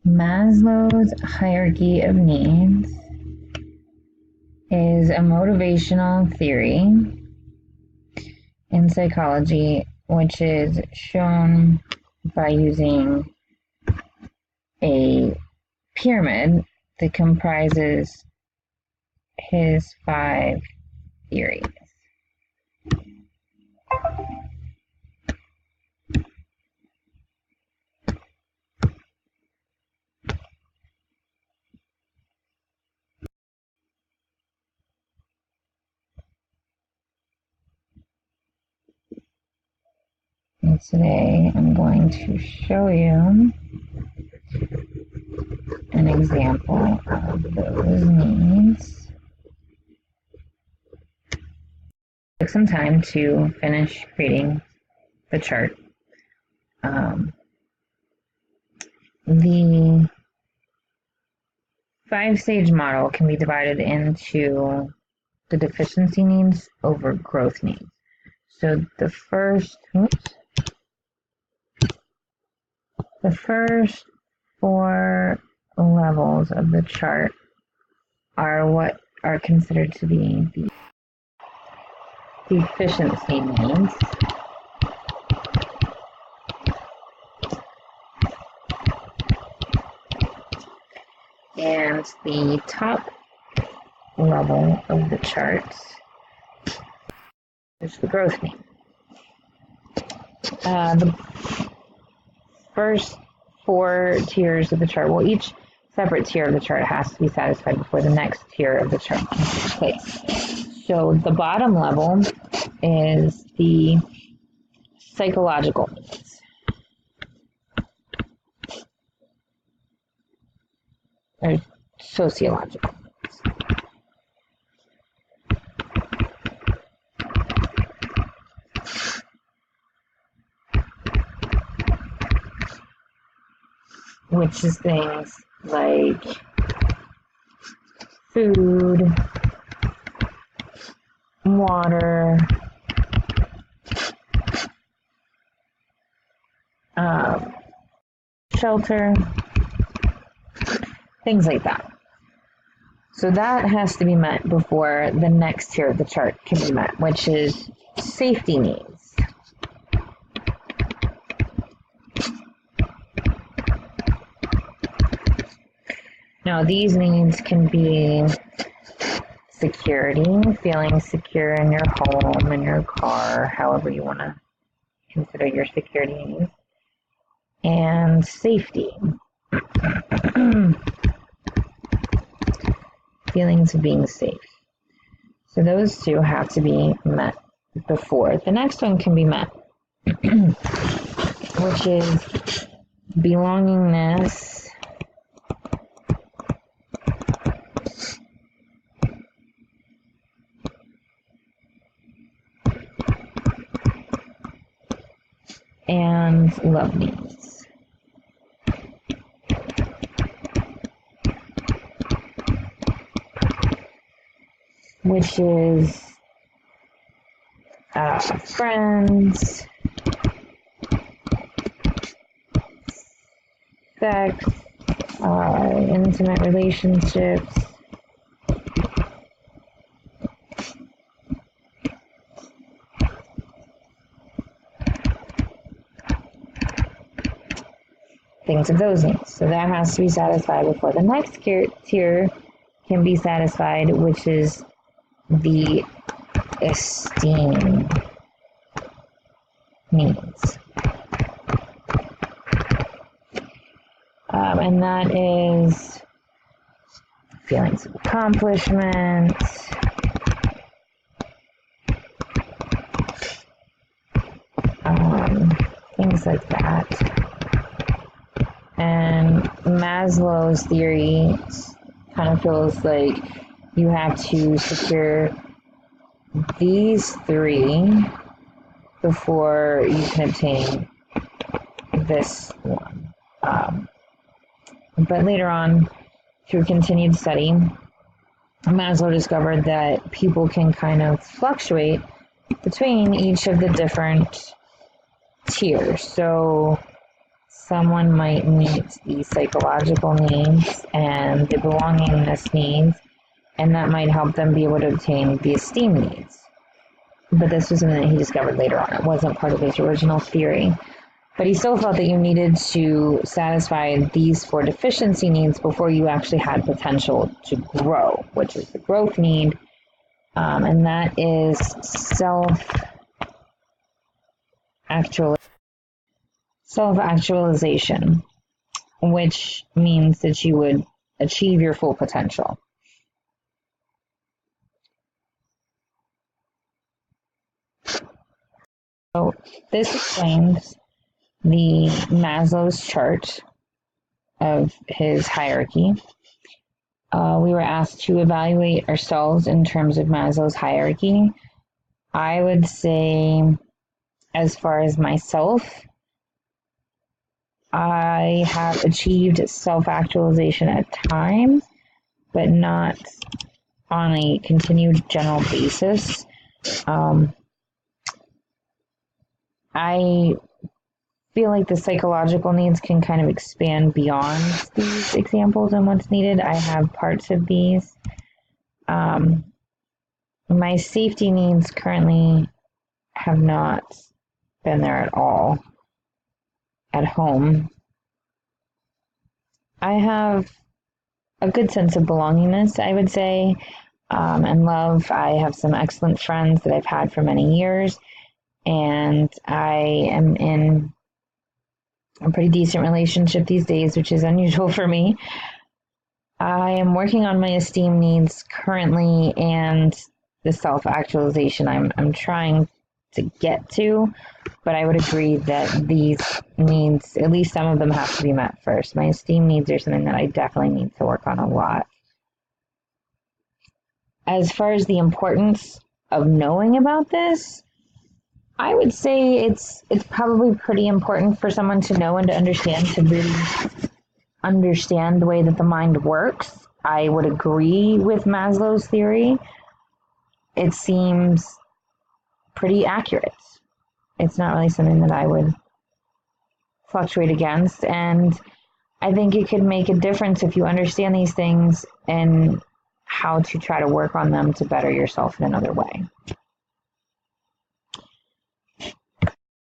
Maslow's hierarchy of needs is a motivational theory in psychology, which is shown by using a pyramid that comprises his 5 theories. And today I'm going to show you an example of those needs. It took some time to finish creating the chart. The 5-stage model can be divided into the deficiency needs over growth needs. So the first 4 levels of the chart are what are considered to be the deficiency needs. And the top level of the chart is the growth need. The first 4 tiers of the chart, well, each separate tier of the chart has to be satisfied before the next tier of the chart can take place. So the bottom level is the psychological needs. Or sociological needs. Which is things like food, water, shelter, things like that. So that has to be met before the next tier of the chart can be met, which is safety needs. Now, these needs can be security, feeling secure in your home, in your car, however you want to consider your security needs, and safety. Feelings of being safe. So those 2 have to be met before the next one can be met, which is belongingness, and love needs. Which is friends, sex, intimate relationships, things of those needs. So that has to be satisfied before the next tier can be satisfied, which is the esteem needs. And that is feelings of accomplishment, things like that. And Maslow's theory kind of feels like you have to secure these 3 before you can obtain this one. But later on, through continued study, Maslow discovered that people can kind of fluctuate between each of the different tiers. So someone might meet the psychological needs and the belongingness needs, and that might help them be able to obtain the esteem needs. But this was something that he discovered later on. It wasn't part of his original theory. But he still felt that you needed to satisfy these 4 deficiency needs before you actually had potential to grow, which is the growth need, and that is self-actualization, which means that you would achieve your full potential. So this explains the Maslow's chart of his hierarchy. We were asked to evaluate ourselves in terms of Maslow's hierarchy. I would say, as far as myself, I have achieved self-actualization at times, but not on a continued general basis. I feel like the psychological needs can kind of expand beyond these examples and what's needed. I have parts of these. My safety needs currently have not been there at all at home. I have a good sense of belongingness, I would say, and love. I have some excellent friends that I've had for many years, and I am in a pretty decent relationship these days, which is unusual for me. I am working on my esteem needs currently and the self-actualization I'm trying to get to, but I would agree that these needs, at least some of them, have to be met first. My esteem needs are something that I definitely need to work on a lot. As far as the importance of knowing about this, I would say it's probably pretty important for someone to know and to understand, to really understand the way that the mind works. I would agree with Maslow's theory. It seems pretty accurate. It's not really something that I would fluctuate against, and I think it could make a difference if you understand these things and how to try to work on them to better yourself in another way.